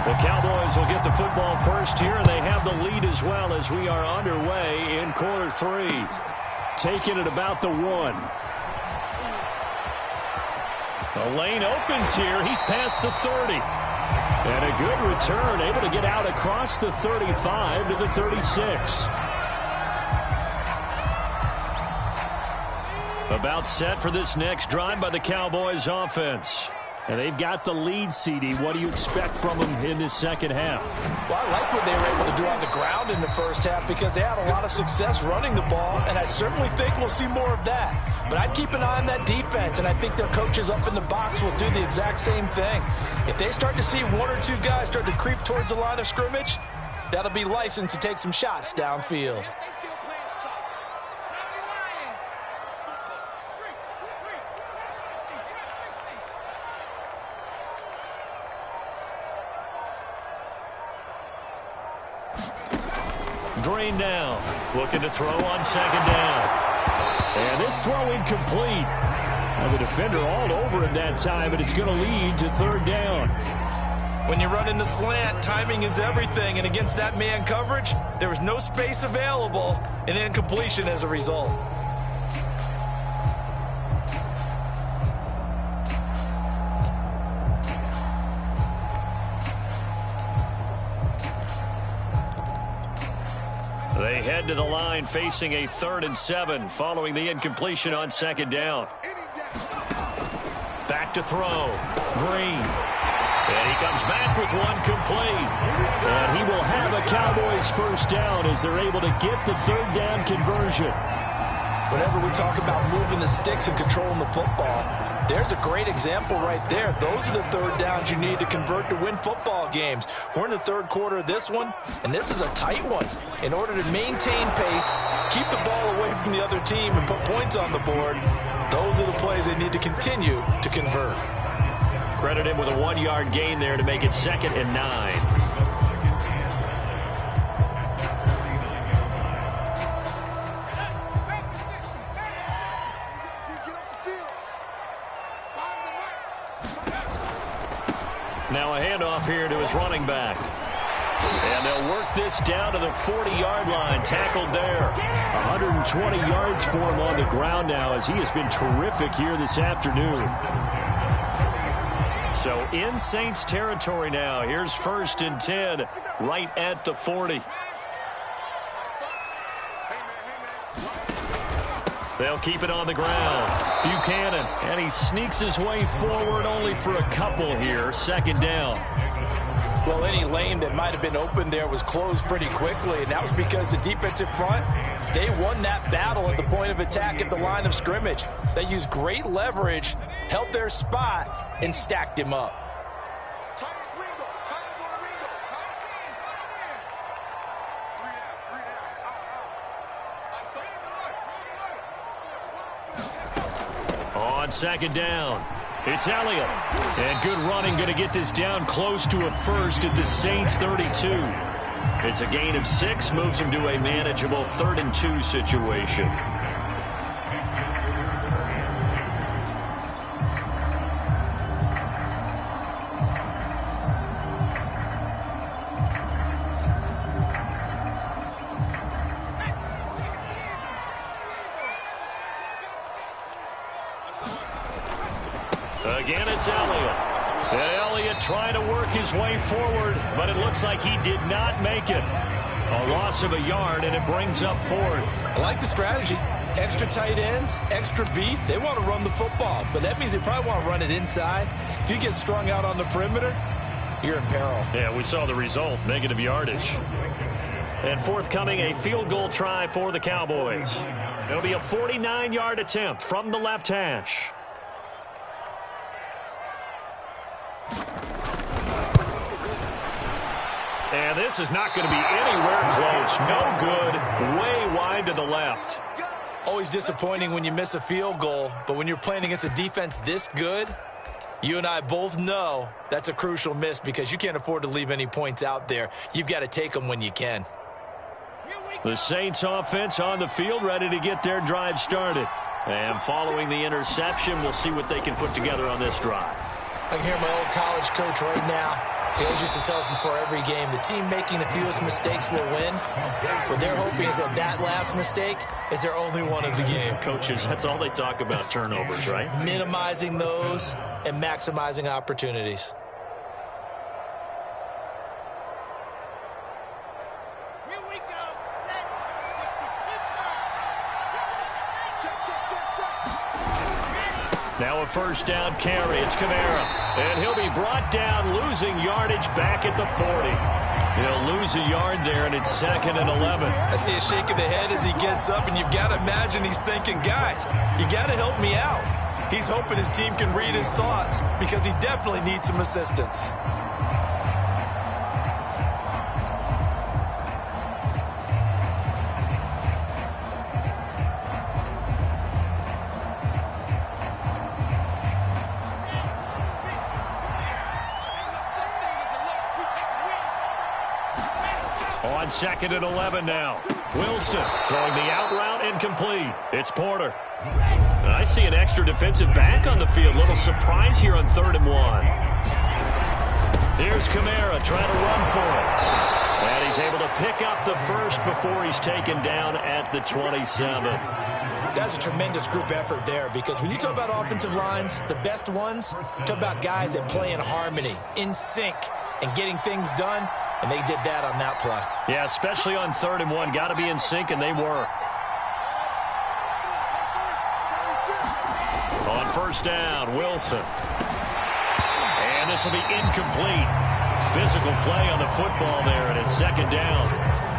The Cowboys will get the football first here, and they have the lead as well as we are underway in quarter 3. Taking it about the 1. The lane opens here. He's past the 30. And a good return, able to get out across the 35 to the 36. About set for this next drive by the Cowboys offense. And they've got the lead, CD. What do you expect from them in this second half? Well, I like what they were able to do on the ground in the first half because they had a lot of success running the ball, and I certainly think we'll see more of that. But I'd keep an eye on that defense, and I think their coaches up in the box will do the exact same thing. If they start to see 1 or 2 guys start to creep towards the line of scrimmage, that'll be licensed to take some shots downfield. Drain down. Looking to throw on second down. And this throw incomplete. Now the defender all over him that time, and it's going to lead to third down. When you run in the slant, timing is everything. And against that man coverage, there was no space available, and incompletion as a result. They head to the line facing a 3rd and 7 following the incompletion on second down. Back to throw. Green. And he comes back with one complete. And he will have a Cowboys first down as they're able to get the third down conversion. Whenever we talk about moving the sticks and controlling the football, there's a great example right there. Those are the third downs you need to convert to win football games. We're in the third quarter of this one, and this is a tight one. In order to maintain pace, keep the ball away from the other team, and put points on the board, those are the plays they need to continue to convert. Credit him with a 1-yard gain there to make it 2nd and 9. Now a handoff here to his running back. And they'll work this down to the 40-yard line. Tackled there. 120 yards for him on the ground now as he has been terrific here this afternoon. So in Saints territory now. Here's 1st and 10 right at the 40. They'll keep it on the ground. Buchanan, and he sneaks his way forward only for a couple here. 2nd down. Well, any lane that might have been open there was closed pretty quickly, and that was because the defensive front, they won that battle at the point of attack at the line of scrimmage. They used great leverage, held their spot, and stacked him up. On 2nd down, it's Elliott. And good running, going to get this down close to a first at the Saints 32. It's a gain of 6, moves him to a manageable 3rd and 2 situation. Again, it's Elliott. And Elliott trying to work his way forward, but it looks like he did not make it. A loss of a yard, and it brings up 4th. I like the strategy. Extra tight ends, extra beef. They want to run the football, but that means they probably want to run it inside. If you get strung out on the perimeter, you're in peril. Yeah, we saw the result, negative yardage. And forthcoming, a field goal try for the Cowboys. It'll be a 49-yard attempt from the left hash. And this is not going to be anywhere close. No good. Way wide to the left. Always disappointing when you miss a field goal, but when you're playing against a defense this good, you and I both know that's a crucial miss because you can't afford to leave any points out there. You've got to take them when you can. The Saints offense on the field, ready to get their drive started. And following the interception, we'll see what they can put together on this drive. I can hear my old college coach right now. He always used to tell us before every game, the team making the fewest mistakes will win. What they're hoping is that last mistake is their only one of the game. Coaches, that's all they talk about, turnovers, right? Minimizing those and maximizing opportunities. Now a first down carry. It's Kamara. And he'll be brought down, losing yardage back at the 40. He'll lose a yard there, and it's 2nd and 11. I see a shake of the head as he gets up, and you've got to imagine he's thinking, guys, you got to help me out. He's hoping his team can read his thoughts because he definitely needs some assistance. On 2nd and 11 now. Wilson throwing the out route, incomplete. It's Porter. And I see an extra defensive back on the field. Little surprise here on 3rd and 1. Here's Kamara trying to run for it. And he's able to pick up the first before he's taken down at the 27. That's a tremendous group effort there, because when you talk about offensive lines, the best ones, talk about guys that play in harmony, in sync, and getting things done. And they did that on that play. Yeah, especially on 3rd and 1. Got to be in sync, and they were. On first down, Wilson. And this will be incomplete. Physical play on the football there, and it's 2nd down.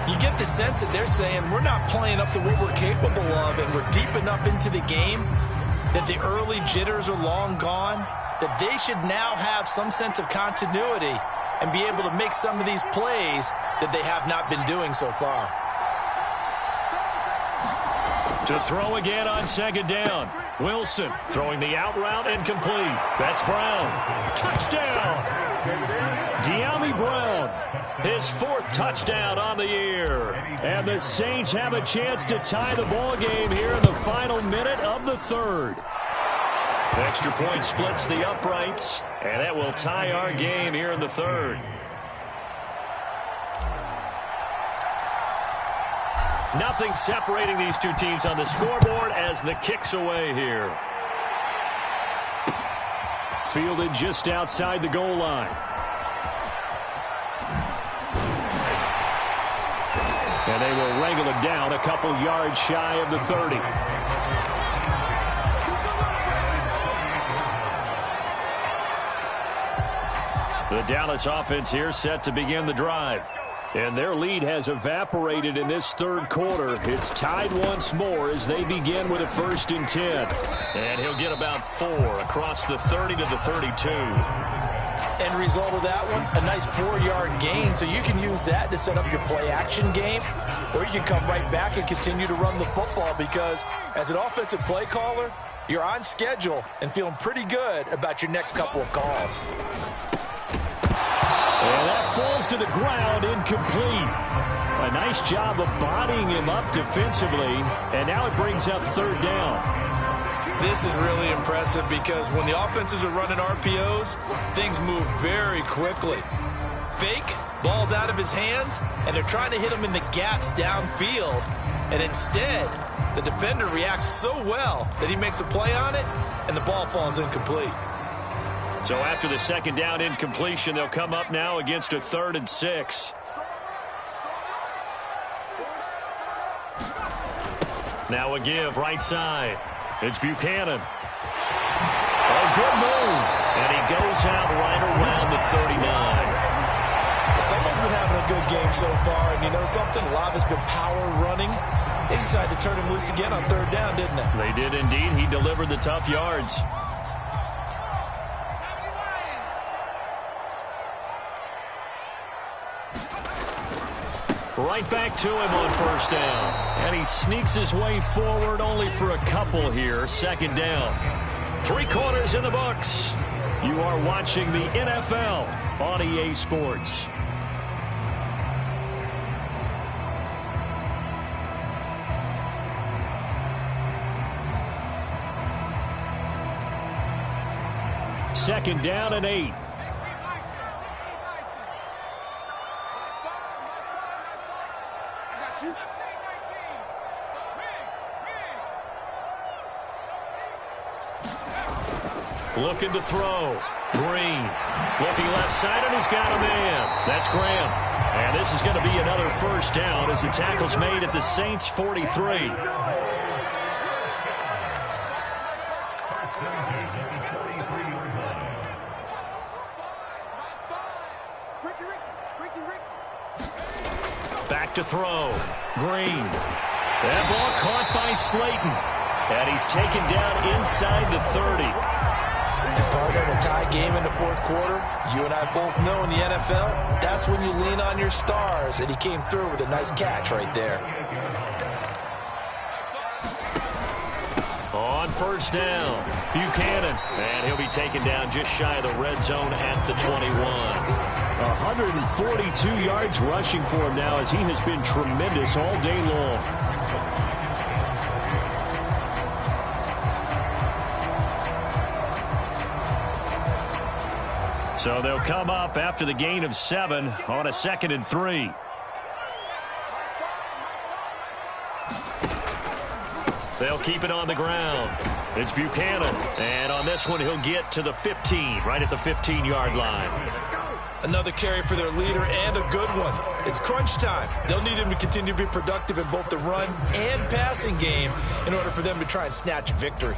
You get the sense that they're saying we're not playing up to what we're capable of, and we're deep enough into the game that the early jitters are long gone, that they should now have some sense of continuity and be able to make some of these plays that they have not been doing so far. To throw again on 2nd down. Wilson throwing the out route, incomplete. That's Brown. Touchdown! De'Ami Brown, his 4th touchdown on the year. And the Saints have a chance to tie the ball game here in the final minute of the 3rd. Extra point splits the uprights, and that will tie our game here in the 3rd. Nothing separating these two teams on the scoreboard as the kick's away here. Fielded just outside the goal line. And they will wrangle it down a couple yards shy of the 30. The Dallas offense here set to begin the drive. And their lead has evaporated in this 3rd quarter. It's tied once more as they begin with a 1st and 10. And he'll get about 4 across the 30 to the 32. End result of that one, a nice 4-yard gain. So you can use that to set up your play-action game, or you can come right back and continue to run the football, because as an offensive play caller, you're on schedule and feeling pretty good about your next couple of calls. And that falls to the ground, incomplete. A nice job of bodying him up defensively, and now it brings up 3rd down. This is really impressive, because when the offenses are running RPOs, things move very quickly. Fake, ball's out of his hands, and they're trying to hit him in the gaps downfield. And instead, the defender reacts so well that he makes a play on it, and the ball falls incomplete. So after the 2nd down incompletion, they'll come up now against a 3rd and 6. Now a give right side. It's Buchanan. A good move. And he goes out right around the 39. Someone's been having a good game so far, and you know something? A lot has been power running. They decided to turn him loose again on 3rd down, didn't they? They did indeed. He delivered the tough yards. Right back to him on 1st down. And he sneaks his way forward only for a couple here. 2nd down. 3 quarters in the books. You are watching the NFL on EA Sports. Second down and 8. looking to throw. Green looking left side, and he's got a man. That's Graham. And this is going to be another first down as the tackle's made at the Saints' 43. Back to throw. Green. That ball caught by Slayton. And he's taken down inside the 30. And partner, in a tie game in the fourth quarter, you and I both know in the NFL, that's when you lean on your stars. And he came through with a nice catch right there. On first down, Buchanan. And he'll be taken down just shy of the red zone at the 21. 142 yards rushing for him now as he has been tremendous all day long. So they'll come up after the gain of 7 on a 2nd and 3. They'll keep it on the ground. It's Buchanan. And on this one, he'll get to the 15, right at the 15-yard line. Another carry for their leader and a good one. It's crunch time. They'll need him to continue to be productive in both the run and passing game in order for them to try and snatch a victory.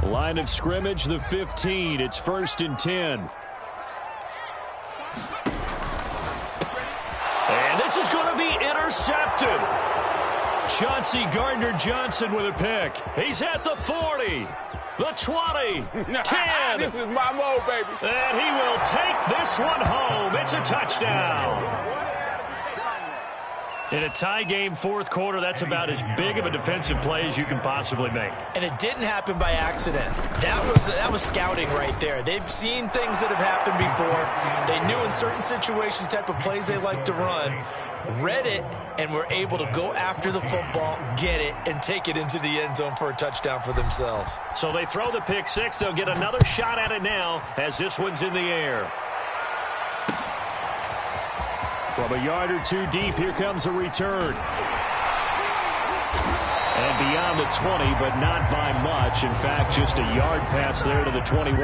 Line of scrimmage, the 15. It's 1st and 10. And this is going to be intercepted. Chauncey Gardner-Johnson with a pick. He's at the 40, the 20, 10. This is my mode, baby. And he will take this one home. It's a touchdown. In a tie game, fourth quarter, that's about as big of a defensive play as you can possibly make. And it didn't happen by accident. That was scouting right there. They've seen things that have happened before. They knew in certain situations the type of plays they like to run, read it, and were able to go after the football, get it, and take it into the end zone for a touchdown for themselves. So they throw the pick six. They'll get another shot at it now as this one's in the air. From a yard or two deep, here comes a return. And beyond the 20, but not by much. In fact, just a yard pass there to the 21.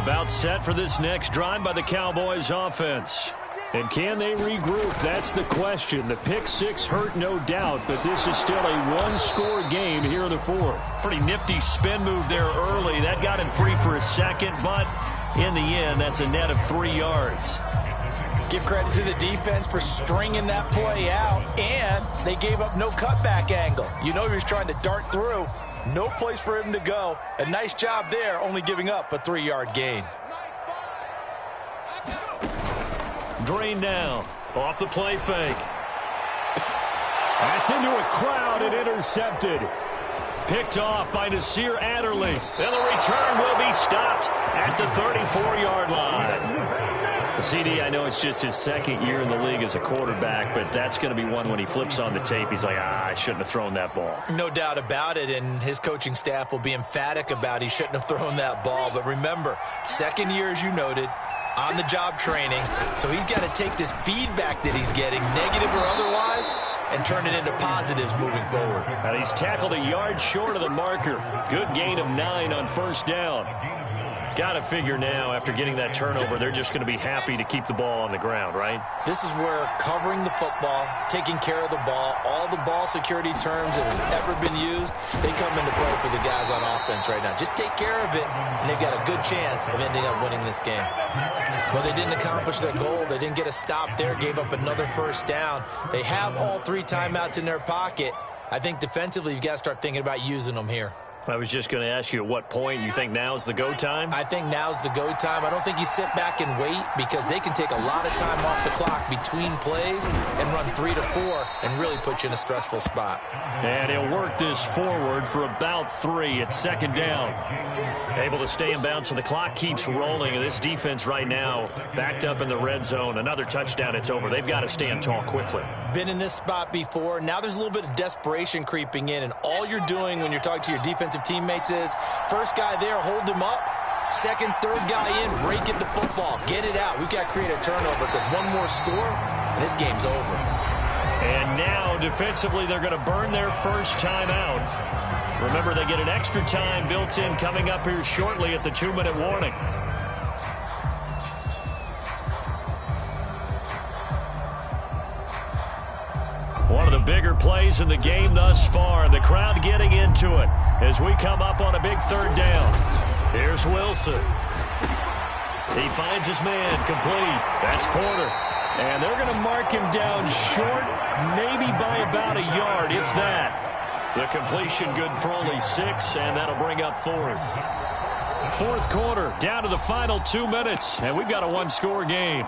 About set for this next drive by the Cowboys offense. And can they regroup? That's the question. The pick six hurt, no doubt, but this is still a one-score game here in the fourth. Pretty nifty spin move there early. That got him free for a second, but in the end, that's a net of 3 yards. Give credit to the defense for stringing that play out, and they gave up no cutback angle. You know he was trying to dart through. No place for him to go. A nice job there, only giving up a 3-yard gain. Drained down. Off the play fake. That's into a crowd and intercepted. Picked off by Nasir Adderley. And the return will be stopped at the 34-yard line. CD, I know it's just his second year in the league as a quarterback, but that's going to be one when he flips on the tape. He's like, I shouldn't have thrown that ball. No doubt about it, and his coaching staff will be emphatic about he shouldn't have thrown that ball. But remember, second year, as you noted, on-the-job training, so he's got to take this feedback that he's getting, negative or otherwise, and turn it into positives moving forward. And he's tackled a yard short of the marker. Good gain of 9 on first down. Got to figure now, after getting that turnover, they're just going to be happy to keep the ball on the ground, right? This is where covering the football, taking care of the ball, all the ball security terms that have ever been used, they come into play for the guys on offense right now. Just take care of it, and they've got a good chance of ending up winning this game. Well, they didn't accomplish their goal. They didn't get a stop there, gave up another first down. They have all 3 timeouts in their pocket. I think defensively, you've got to start thinking about using them here. I was just going to ask you at what point you think now's the go time? I think now's the go time. I don't think you sit back and wait because they can take a lot of time off the clock between plays and run 3 to 4 and really put you in a stressful spot. And he'll work this forward for about 3 at second down. Able to stay in bounds, so the clock keeps rolling. And this defense right now backed up in the red zone. Another touchdown, it's over. They've got to stand tall quickly. Been in this spot before. Now there's a little bit of desperation creeping in, and all you're doing when you're talking to your defensive teammates is first guy there, hold him up. Second, third guy in, break it to football. Get it out. We've got to create a turnover because one more score, and this game's over. And now, defensively, they're going to burn their first timeout. Remember, they get an extra time built in coming up here shortly at the 2-minute warning. One of the bigger plays in the game thus far, and the crowd getting into it as we come up on a big third down. Here's Wilson. He finds his man, complete. That's Porter. And they're going to mark him down short, maybe by about a yard, if that. The completion good for only 6, and that'll bring up fourth. Fourth quarter, down to the final 2 minutes, and we've got a one-score game.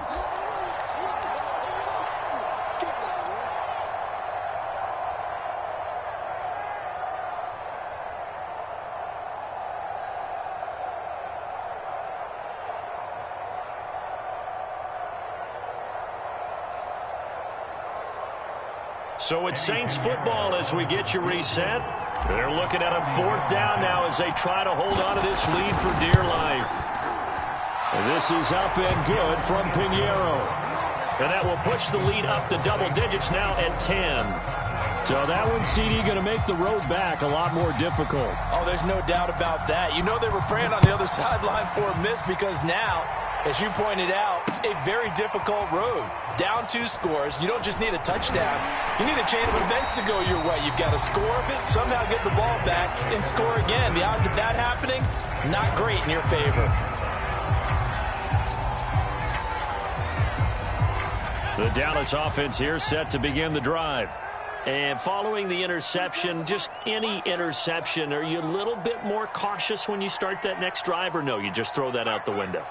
So it's Saints football as we get you reset. They're looking at a 4th down now as they try to hold on to this lead for dear life. And this is up and good from Pinheiro. And that will push the lead up to double digits now at 10. So that one, CD, going to make the road back a lot more difficult. Oh, there's no doubt about that. You know they were praying on the other sideline for a miss because now, as you pointed out, a very difficult road. Down 2 scores. You don't just need a touchdown. You need a chain of events to go your way. You've got to score, somehow get the ball back, and score again. The odds of that happening, not great in your favor. The Dallas offense here set to begin the drive. And following the interception, just any interception, are you a little bit more cautious when you start that next drive, or no, you just throw that out the window?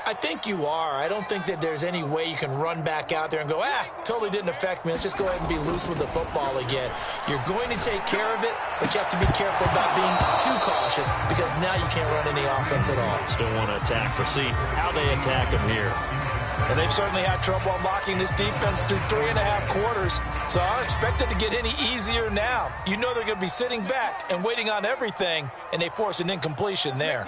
I think you are. I don't think that there's any way you can run back out there and go, totally didn't affect me. Let's just go ahead and be loose with the football again. You're going to take care of it, but you have to be careful about being too cautious because now you can't run any offense at all. Still want to attack. We'll see how they attack them here. And they've certainly had trouble unlocking this defense through 3.5 quarters, so I don't expect it to get any easier now. You know they're going to be sitting back and waiting on everything, and they force an incompletion there.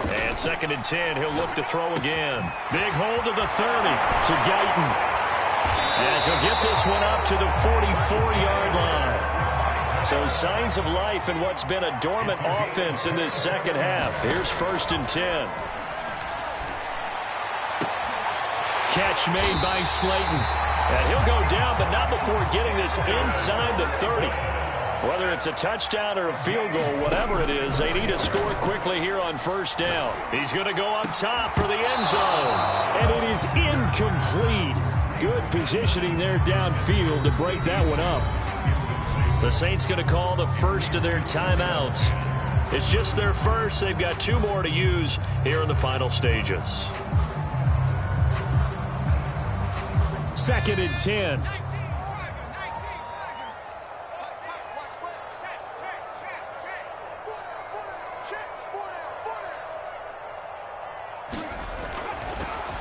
And 2nd and 10, he'll look to throw again. Big hold to the 30 to Guyton. As he'll get this one up to the 44-yard line. So signs of life in what's been a dormant offense in this second half. Here's 1st and 10. Catch made by Slayton. And he'll go down, but not before getting this inside the 30. Whether it's a touchdown or a field goal, whatever it is, they need to score quickly here on 1st down. He's going to go up top for the end zone. And it is incomplete. Good positioning there downfield to break that one up. The Saints going to call the first of their timeouts. It's just their first. They've got 2 more to use here in the final stages. 2nd and 10.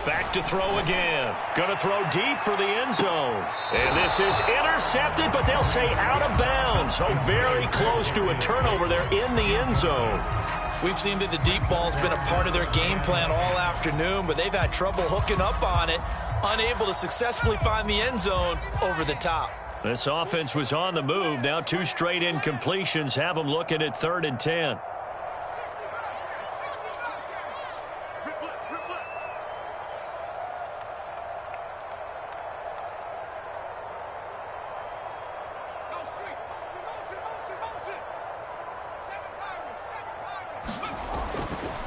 Back to throw again. Going to throw deep for the end zone. And this is intercepted, but they'll say out of bounds. So very close to a turnover there in the end zone. We've seen that the deep ball's been a part of their game plan all afternoon, but they've had trouble hooking up on it, unable to successfully find the end zone over the top. This offense was on the move. Now 2 straight incompletions have them looking at 3rd and 10.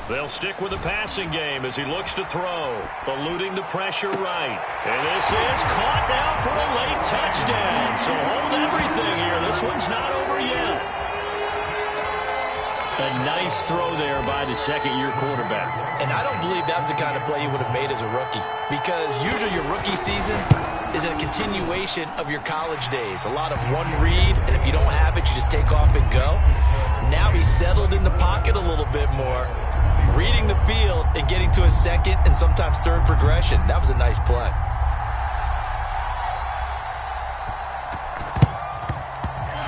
They'll stick with the passing game as he looks to throw, eluding the pressure right. And this is caught now for a late touchdown. So hold everything here. This one's not over yet. A nice throw there by the 2nd-year quarterback. And I don't believe that was the kind of play he would have made as a rookie, because usually your rookie season is a continuation of your college days. A lot of one read, and if you don't have it, you just take off and go. Now he's settled in the pocket a little bit more, reading the field and getting to a 2nd and sometimes 3rd progression. That was a nice play.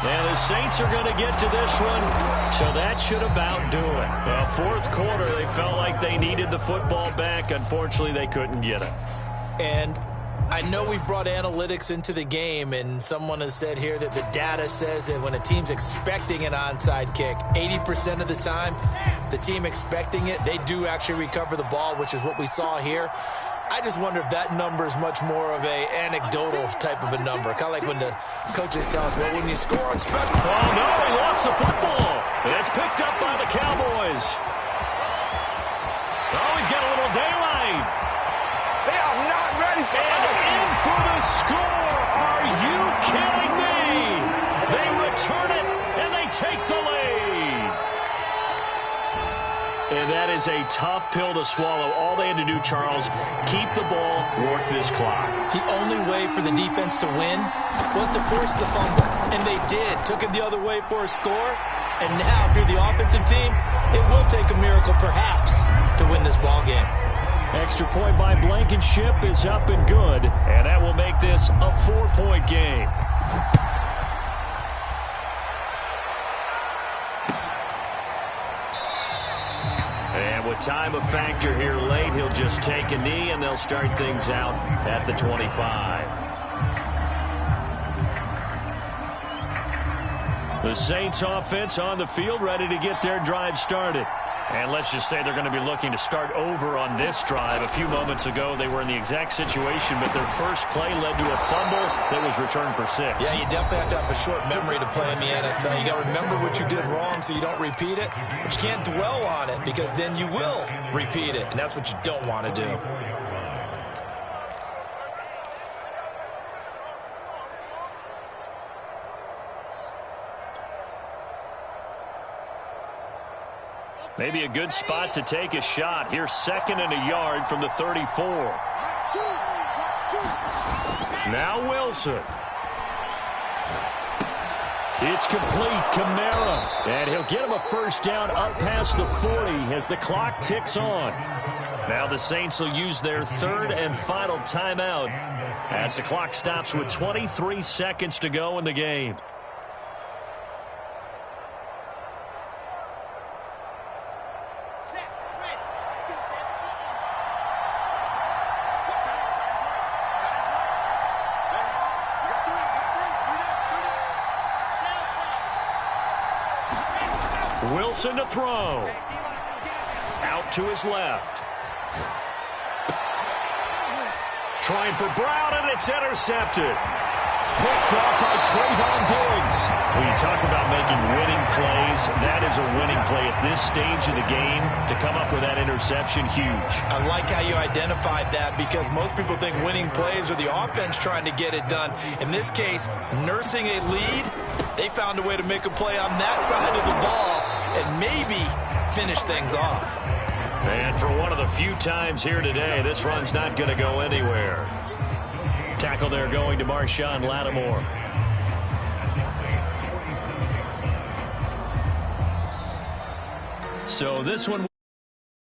And the Saints are going to get to this one, so that should about do it. Well, fourth quarter, they felt like they needed the football back. Unfortunately, they couldn't get it. And I know we brought analytics into the game, and someone has said here that the data says that when a team's expecting an onside kick, 80% of the time, the team expecting it, they do actually recover the ball, which is what we saw here. I just wonder if that number is much more of a anecdotal type of a number. Kind of like when the coaches tell us, well, when you score on special... Oh, no, he lost the football. And it's picked up by the Cowboys. Oh, he's got a little daylight. They are not ready for And in for the score. Are you kidding me? They return it, and they take the lead. And that is a tough pill to swallow. All they had to do, Charles, keep the ball, work this clock. The only way for the defense to win was to force the fumble. And they did. Took it the other way for a score. And now, if you're the offensive team, it will take a miracle, perhaps, to win this ball game. Extra point by Blankenship is up and good. And that will make this a 4-point game. And with time a factor here late, he'll just take a knee, and they'll start things out at the 25. The Saints offense on the field, ready to get their drive started. And let's just say they're going to be looking to start over on this drive. A few moments ago, they were in the exact situation, but their first play led to a fumble that was returned for 6. Yeah, you definitely have to have a short memory to play in the NFL. You got to remember what you did wrong so you don't repeat it, but you can't dwell on it because then you will repeat it, and that's what you don't want to do. Maybe a good spot to take a shot. Here's 2nd and a yard from the 34. Now Wilson. It's complete. Kamara. And he'll get him a first down up past the 40 as the clock ticks on. Now the Saints will use their 3rd and final timeout as the clock stops with 23 seconds to go in the game. Wilson to throw. Out to his left. Trying for Brown, and it's intercepted. Picked off by Trayvon Diggs. When you talk about making winning plays, that is a winning play at this stage of the game. To come up with that interception, huge. I like how you identified that because most people think winning plays are the offense trying to get it done. In this case, nursing a lead, they found a way to make a play on that side of the ball and maybe finish things off. And for one of the few times here today, this run's not going to go anywhere. Tackle there going to Marshawn Lattimore. So this one...